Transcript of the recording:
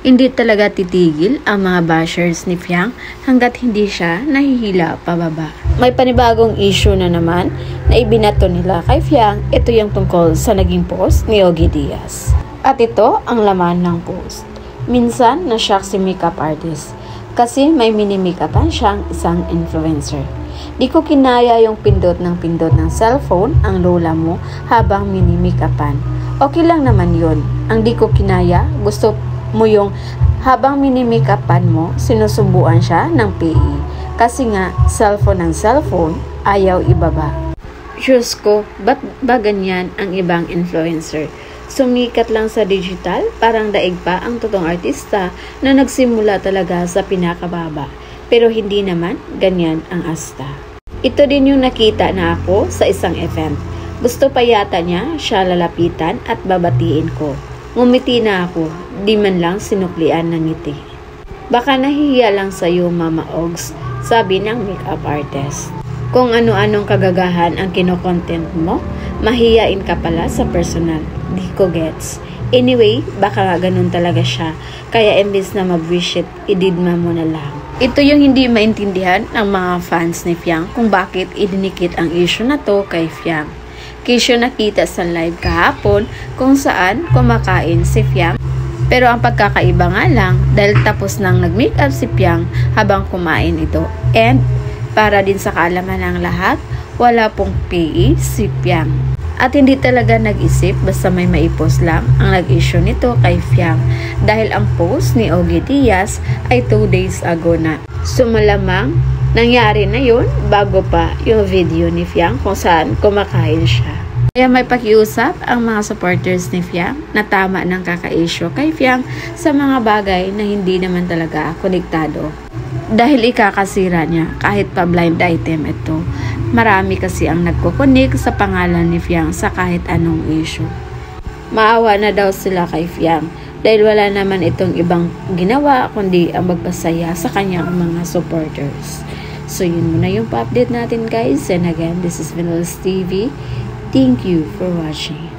Hindi talaga titigil ang mga bashers ni Fiang hanggat hindi siya nahihila pababa. May panibagong issue na naman na ibinato nila kay Fiang. Ito yung tungkol sa naging post ni Ogie Diaz. At ito ang laman ng post. Minsan na-shock si makeup artist kasi may mini-makeupan siyang isang influencer. Di ko kinaya yung pindot ng cellphone ang lola mo habang mini-makeupan. Okay lang naman yun. Ang di ko kinaya, gusto mo yung habang mini-makeupan mo, sinusubuan siya ng PE. Kasi nga, cellphone ng cellphone, ayaw ibaba. Diyos ko, ba't ba ganyan ang ibang influencer? Sumikat lang sa digital, parang daig pa ang totoong artista na nagsimula talaga sa pinakababa. Pero hindi naman ganyan ang asta. Ito din yung nakita na ako sa isang event. Gusto pa yata niya siya lalapitan at babatiin ko. Ngumiti na ako, di man lang sinuklian ng ngiti. Baka nahihiya lang sa'yo, Mama Ogs, sabi ng makeup artist. Kung ano-anong kagagahan ang kinokontent mo, mahiyain ka pala sa personal. Di ko gets. Anyway, baka nga ganun talaga siya. Kaya imbis na mag-wish it, ididma mo na lang. Ito yung hindi maintindihan ng mga fans ni Fiang kung bakit idinikit ang issue na to kay Fiang. Kisyo nakita sa live kahapon kung saan kumakain si Fiang. Pero ang pagkakaiba nga lang dahil tapos nang nag-makeup si Fiang habang kumain ito. And para din sa kaalaman ng lahat, wala pong PE si Fiang. At hindi talaga nag-isip basta may maipost lang ang nag-issue nito kay Fiang. Dahil ang post ni Ogie Diaz ay 2 days ago na. So malamang nangyari na yun bago pa yung video ni Fiang kung saan kumakain siya. Kaya may pakiusap ang mga supporters ni Fiang na tama ng kaka-issue kay Fiang sa mga bagay na hindi naman talaga konektado. Dahil ikakasira niya kahit pa blind item ito. Marami kasi ang nagkukunik sa pangalan ni Fiang sa kahit anong issue. Maawa na daw sila kay Fiang dahil wala naman itong ibang ginawa kundi ang magpasaya sa kanyang mga supporters. So yun muna yung pa-update natin guys. And again, this is Vinoles TV. Thank you for watching.